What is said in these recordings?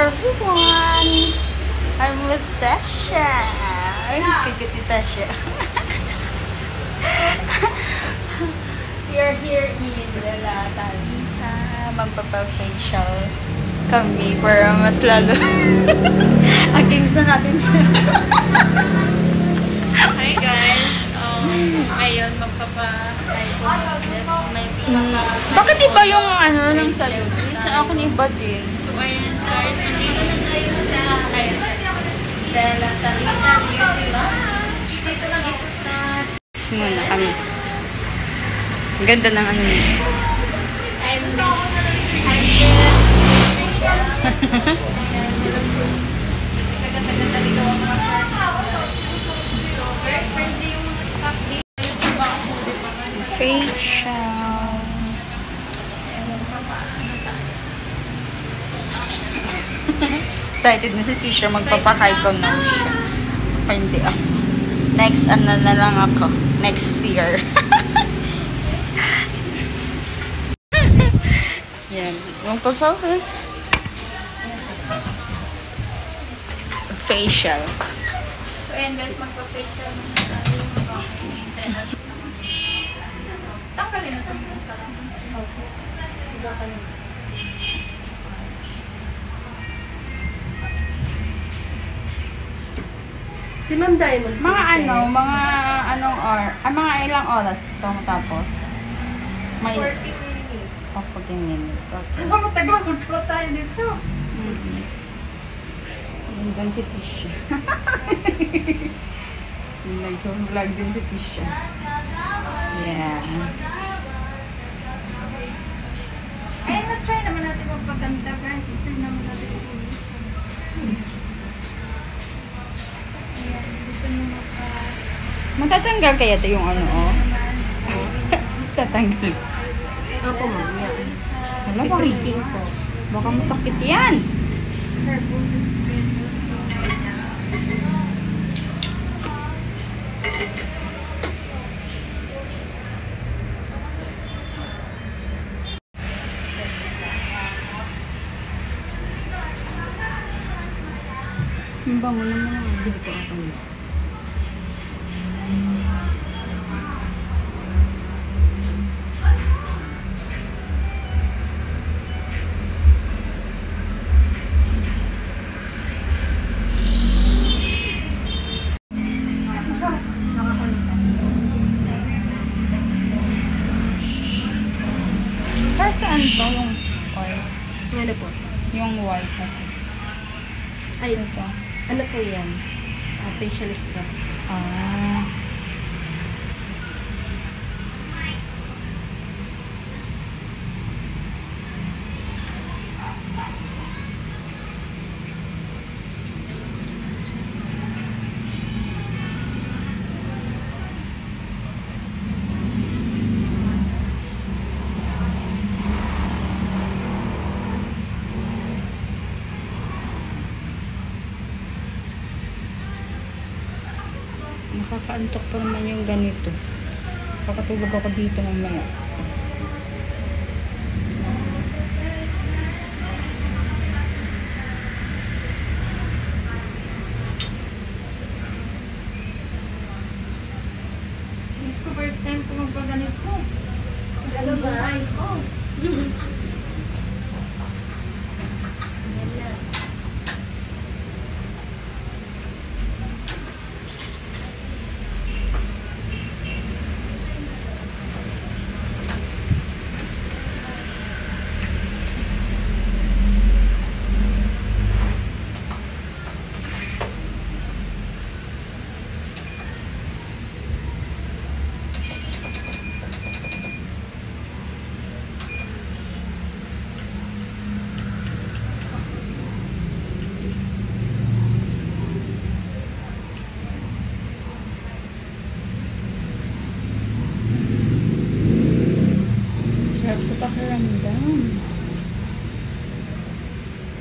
everyone! I'm with Tasha. Kikit ni Tasha. We are here in La Talita. Magpapa-facial kami para mas lalo. Ang kings na natin. Hi guys. Ngayon Bakit iba yung ano ng sa'yo? Sa akin iba din. So ayan guys, nandito na tayo sa La Talita Beauty Lounge. Dito lang ito sa Muna kami. Ang ganda ng ano nito. I'm Taga-taga dito ang mga person. So very friendly yung mga staff dito. Yung mga food, Facial. Excited na si Tisha. Magpapakay ko na siya. Pa hindi ako. Next, ano na lang ako. Next year. Yan. Magpapakay. Facial. so ayan guys, magpa-facial muna tayo. Tanggalin na ito muna sa akin. Si Ma'am Diamond. Mga mga ilang oras ito tapos may 40 minutes. 40 minutes. Okay. Matagal ko tayo dito. Nandun si Tisha. Nag-vlog din si Tisha. Yeah. Ay, na-try naman natin magpaganda guys. Isa naman natin mag-ulisa. Ayan, gusto nyo Matatanggal kaya ito yung ano, oh? Tatanggal. Ako ma'am, yan. Wala ba? Po. Baka masakit yan. Herbosis skin. Ang bango naman ang bili ko ako. Para saan to yung oil? Ano po? Yung white kasi. Ay, Ito. ano po yan? Facialist ba? Ah. Nakakaantok pa naman yung ganito. Kakatulog ako dito mamaya. Diyos ko, first time ko magpaganito. Ano ba? Ay ko. Sarap sa pakiramdam.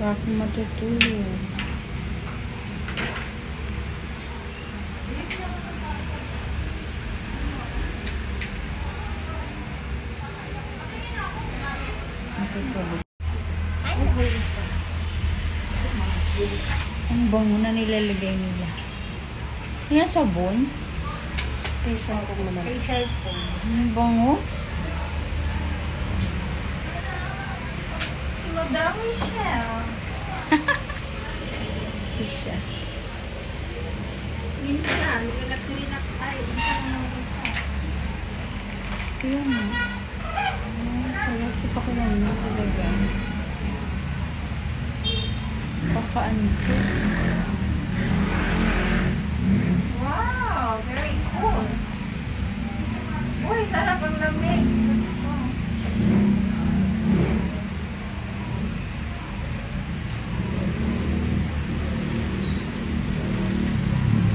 Para akong matutulog. Matutulog. Ang bango na nilalagay nila. Ano sabon? Facial po naman. Facial po. Ang bango? Si Madam Michelle. Siya. Minsan, relax ay. Minsan na Kaya mo. Sarap si pakilang mo talaga. Pakaan ko. Wow, very cool. Uy, sarap ang lamig. Diyos ko.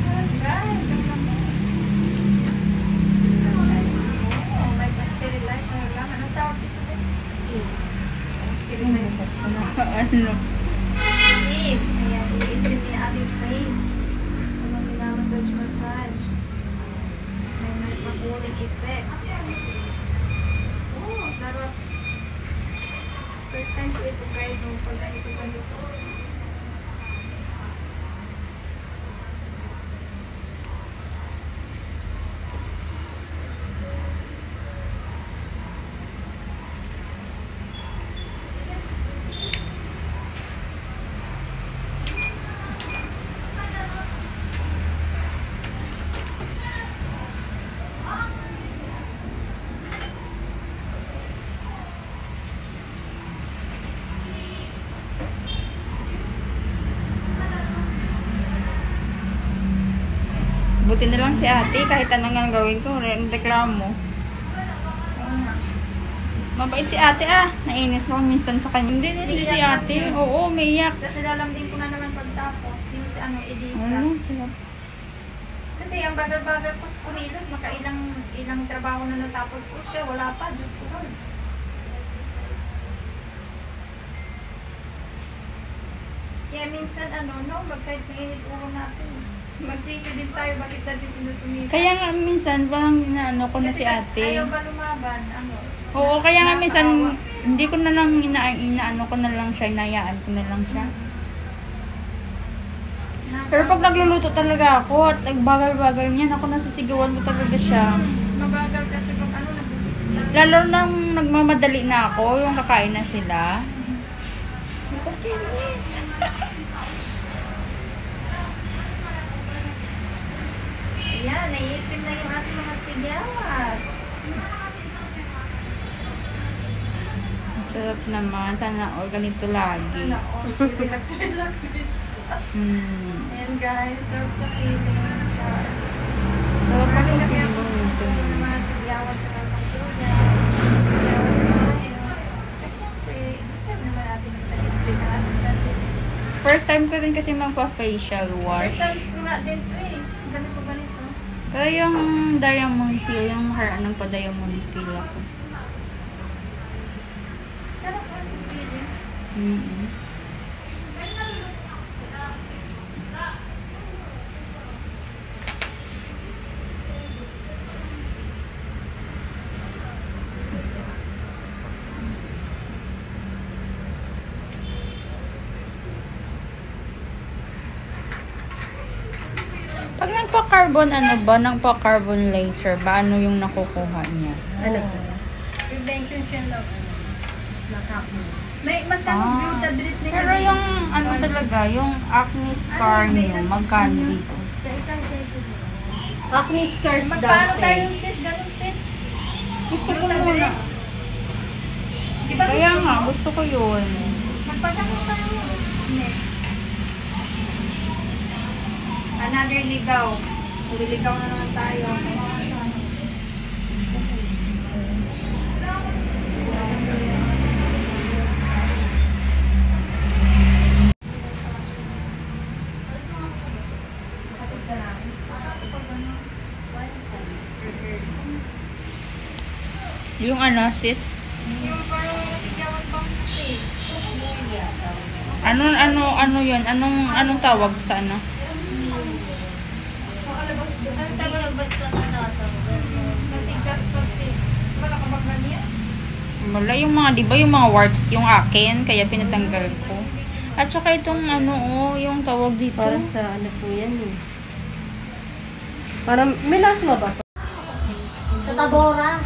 Sarap guys, ang lamig. Oh, may pa-sterilize na lang. Anong tawag dito? Sterilize. Ano? Steve, ayan, i-isin niya ating face. Habang minamassage. May pa-cooling effect. Oh, sarap. First time ko ito guys, so pag ganito. Buti na lang si ate, kahit anong nga gawin ko, reklamo. Mabait si ate nainis ako minsan sa kanya. Hindi si ate. Oo, may iyak. Kasi lalambing ko na naman pagtapos. Yung si Edisa. Kasi ang bagal-bagal ko sa kumilos, ilang trabaho na natapos ko siya. Wala pa, Diyos ko Lord. Kaya minsan kahit mainit ulo natin. Magsisi din tayo, bakit natin sinusumita? Kaya nga minsan, parang inaano ko na si ate. Ayaw ba lumaban? Oo, kaya nga minsan, hindi ko na lang inaano ko na lang siya, inayaan ko na lang siya. Pero pag nagluluto talaga ako at nagbagal-bagal niyan, ako nasisigawan ko talaga siya. Mabagal kasi pag nagbibisip lang. Lalo nang nagmamadali na ako, yung kakain na sila. Yes. Ayan, nai-steam na yung ating mga tsigyawat. Sarap naman. Sana ganito lagi. Sana all. Relax. Ayan guys, sarap sa feeling. Sarap Marami ako kasi kasi ako ng mga tsigyawat sa mga pagtulan. Kasi syempre, deserve naman natin sa kitchen na natin sa first time ko din kasi magpa-facial wash. First time ko nga din ito ganito. Kaya yung diamond peel, yung anong pa diamond peel ako. Sarap ko sa feeling. Pag nagpa-carbon, nagpa-carbon laser ba? Ano yung nakukuha niya? Ano po? Prevention siya lang. May magkano Glutadrit na Pero yung talaga, yung acne scar niyo, magkano dito? Sa isang ito. Acne scars Magpaano dati. tayo sis? Ganun sis? Gusto ko muna. Diba Kaya nga, gusto ko yun. magpasang tayo. Another ligaw. Liligaw na naman tayo. Yung sis? Yung parang natigawan bang kasi. Ano yun? Anong tawag sa ano? Matigas pati. Wala ka bang ganyan? Wala yung mga, di ba yung mga warts yung akin, kaya pinatanggal ko. At saka itong ano, yung tawag dito. Para sa ano po yan eh. Para may lasma ba? Sa Tabora.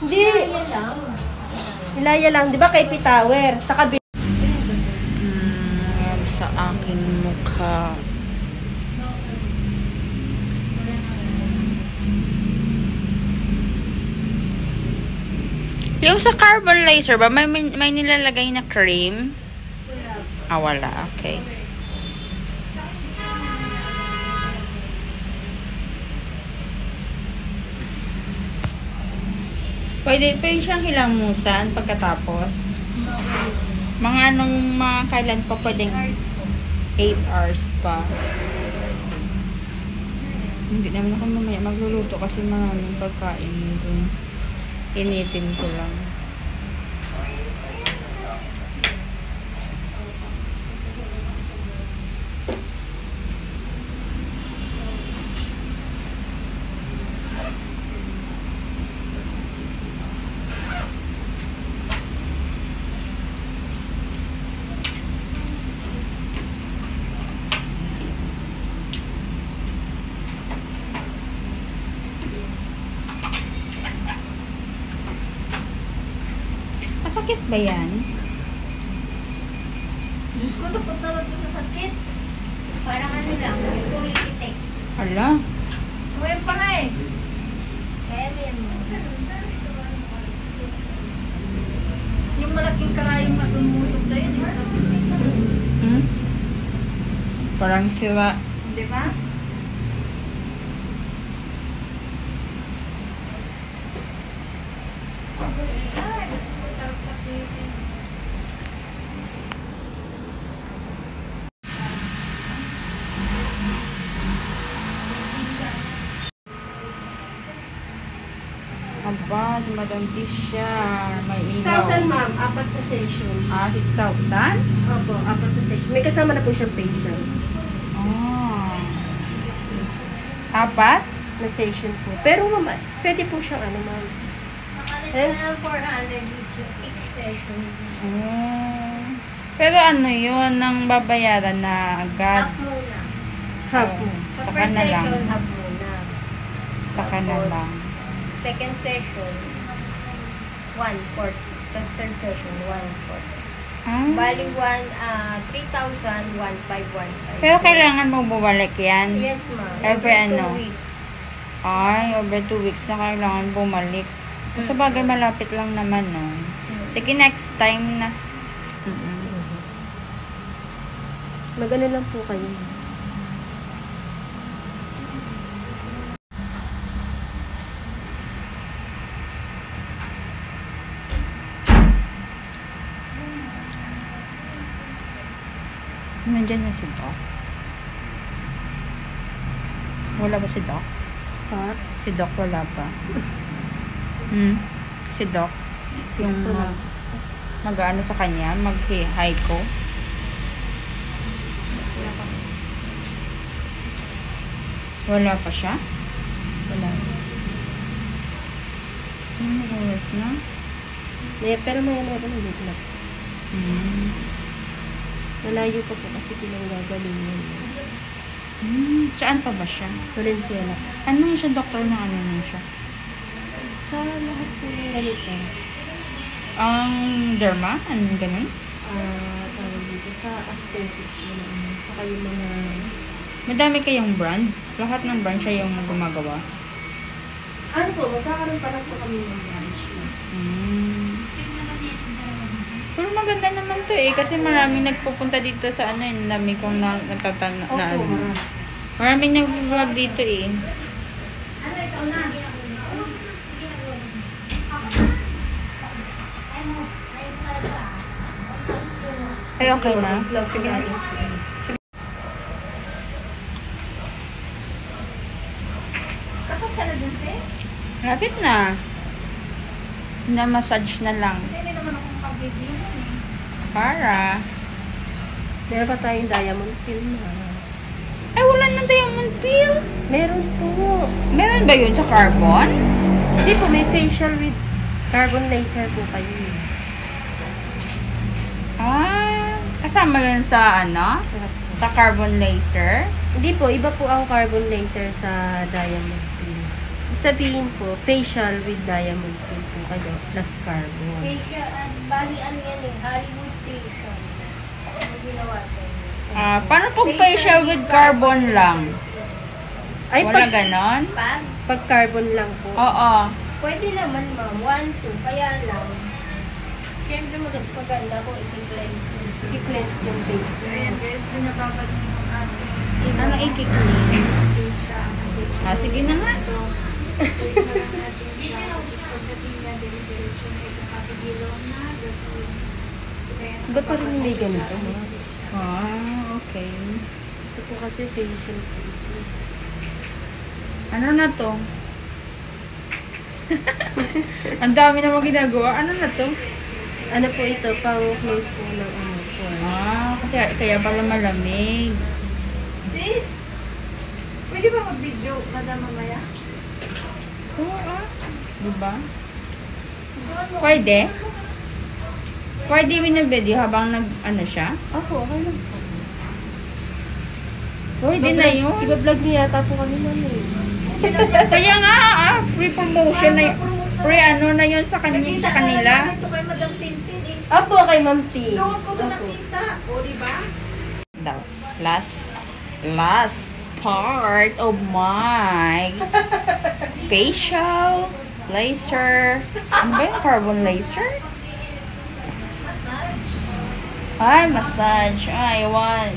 Hindi. Yan lang. Nilaya lang. Di ba kay P-Tower? Sa kabila. Sa aking mukha. Yung sa carbon laser ba, may nilalagay na cream? Wala. Okay. Pwede siyang hilamusan pagkatapos. Mga kailan pa pwedeng 8 hours pa. Hindi naman ako mamaya magluluto kasi maraming pagkain dun. Initin ko lang. Masakit ba yan? Diyos ko, tapos naman po sa sakit. Parang ano lang, pumikitik. Hala. Ngayon pa nga eh. Kaya yan mo. Yung malaking karayong natumusok sa'yo, di ba sakit eh? Hmm? Parang sila. Di ba? Ay, masarap sakitin. Aba, si Madam Tisha. May ilaw. 6,000 ma'am. 4 na session. 6,000? Opo, 4 na session. May kasama na po siyang facial. Apat? Na session po. Pero ma'am, pwede po siyang ano ma'am. Nakalis na ng 400 is yung 8 session. Pero ano yun, nang babayaran na agad. Half muna. Half Oo. po. Sa Saka first na lang. session, half muna. Saka na Tapos, lang. Second session, 1/4. Tapos third session, 1/4. Bali, 3,000, 1,515. Pero kailangan mo bumalik yan? Yes, ma'am. Every ano? 2 weeks. Ay, over 2 weeks na kailangan bumalik. Sa bagay, malapit lang naman, no? Sige, next time na. Magano lang po kayo. Nandiyan na si Doc. Wala ba si Doc? Ha? Si Doc wala pa. Si Doc. Yung mag-ano sa kanya, mag-hi ko. Wala pa siya? Wala. Oras na? Pero may ano ako nandito na. Malayo pa po kasi pinanggagalingan. Saan pa ba siya? Valenzuela. Ano siya, doktor na ano na siya? Sa lahat po ganito. Ang derma? Anong ganun? Tawag dito sa aesthetic. Tsaka yung mga... Madami kayong brand? Lahat ng brand siya yung gumagawa? Ano po, magkakaroon pa lang po kami ng branch. Pero maganda naman to eh. Kasi maraming nagpupunta dito sa ano eh. Dami kong nagtatanong na ano. Maraming nag-vlog dito eh. Ay, okay na? Sige na. Tapos ka na dyan, sis? Lapit na. Na-massage na lang. Kasi hindi naman akong kabibili nun eh. Para. Meron pa tayong diamond film na. Ay, wala na diamond peel. Meron po. Meron ba yun sa carbon? Hindi po, may facial with carbon laser po kayo. Kasama yun sa ano? Sa carbon laser? Hindi po, iba po ang carbon laser sa diamond pin. Sabihin po, facial with diamond pin po kayo, plus carbon. Facial, at bali ano yan eh, Hollywood facial. Ano ginawa sa inyo? Paano pag facial with carbon lang? Ay, Wala ganon? pag carbon lang po. Oo. Pwede naman ma'am, 1, 2, kaya lang. Siyempre mas maganda kung i-cleanse I-cleanse yung face. So, ayan guys, binababad mo yung ating Ano i-clean? siya. Kasi Sige na nga. ito, wait na lang natin siya. Pagdating niya, diretso na itong kapigilong na gagawin. So, ayan. Ba't pa rin may ganito, ma? Okay. Ito po kasi facial po. Ano na to? Ang dami naman ginagawa. Ano na to? Ano po ito? Pang close po ng ano po. Kasi kaya pala malamig. Sis, pwede ba mag-video, madam, mamaya? Oo, diba? Pwede? Pwede binag-video habang ano siya? Ako, okay lang po. Pwede na yun. Iba-vlog niyo yata po kami namin. Kaya nga, free promotion na yun. Free ano na yun sa kanila. Ito kay Madam Tintin eh. Apo, kay Ma'am T. Doon ko to nakita. O, diba? Last part of my facial laser. Ano ba yung carbon laser? Massage. Ay, massage. Ay,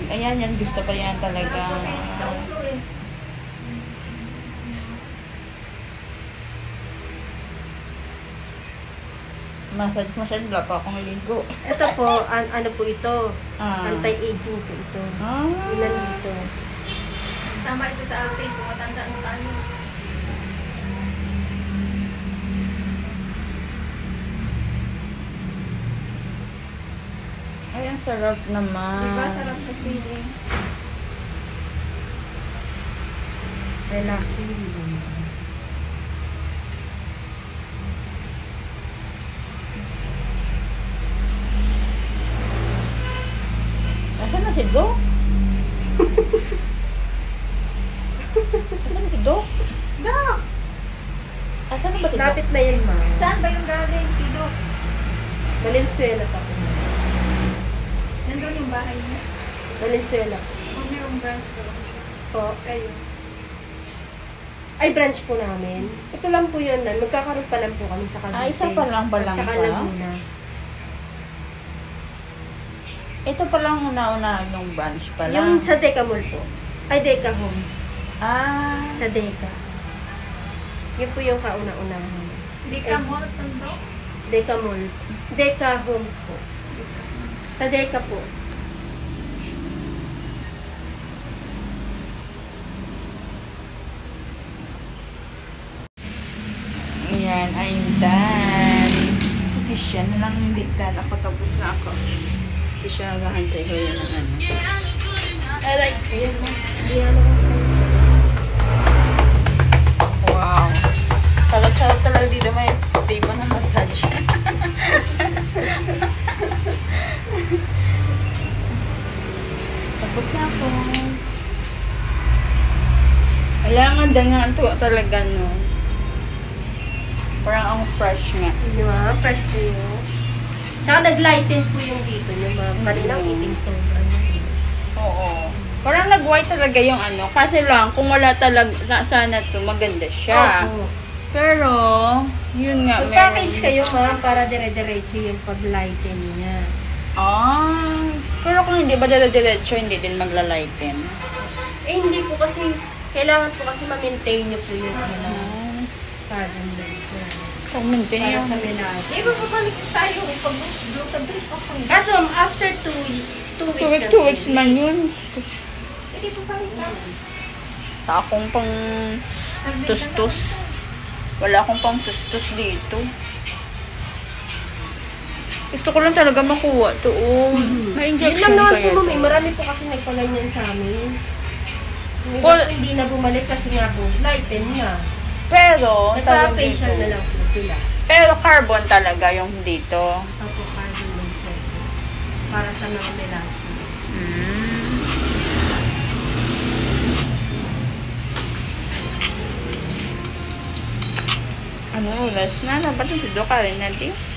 ayan, yan. Gusto ko yan talaga. Sarap sa kainin sa ulo eh. Massage, wala pa akong ligo. Ito po, ano po ito? Ah. Anti-aging po ito. Ah. Ilan dito? Tama ito sa atin. Kung matanda na tayo. Ay, ang sarap naman. Diba? Sarap sa feeling. Relaxing. Nasaan na si Do? Nasaan na si Do? Dok! Asan na ba si Do? Lapit na yun, ma'am. Saan ba yung galing? Si Dok? Valenzuela pa po. Nandun yung bahay niya. Valenzuela. O merong branch ko. Po. Kayo. Ay, branch po namin. Ito lang po yun. Magkakaroon pa lang po kami sa Cavite. Isa pa lang At saka ba? Laguna. Ito pa lang una-una yung branch pa lang. Yung sa Deca Mall po. Ay, Deca Homes. Sa Deca. Yun po yung kauna-unahan. Di ka mall, Dok? Deca Mall. Deca Homes po. Sa Deca po. Ayan, I'm done. Sufficient na lang hindi done. Ako tapos na ako. Ito siya naghahantay ko yun ng ano. Alright. Ayan mo. Ayan mo. Wow. Salap-salap talaga dito. May table na massage. Tapos na ako. Kailangan dangan ito talaga, no? Parang ang fresh nga. Di ba? Fresh to yun. Tsaka nag-lighten po yung dito. Yung mga kaninang itim sobrang. Oo. Parang nag-white talaga yung ano. Kasi lang, kung wala talaga sana to maganda siya. Oo. Pero, yun nga. Mag-package kayo, ma'am, para dire-diretso yung pag-lighten niya. Pero kung hindi ba diretso, hindi din magla-lighten. Eh, hindi po kasi, kailangan po kasi ma-maintain nyo po yung ano, carbon laser. Kung maintain Para yung... sa melange. Di ba babalik tayo pag blood drip ako? Kaso, ma'am, after 2 weeks, 2 weeks man yun. Hindi pa balik tayo. Takong pang tustos. Wala akong pang tustos dito. Gusto ko lang talaga makuha to. May Yun injection lang naman kaya po, to. ma'am. Marami po kasi nagpaganyan sa amin. Yung iba Well, po hindi na bumalik kasi nga po, lighten nga. Pero, tawag Nagpa-facial dito. na lang po sila. Pero carbon talaga yung dito. Opo, carbon laser. Para sa mga melange. Ano, oras na. Dapat nasudo ka rin natin.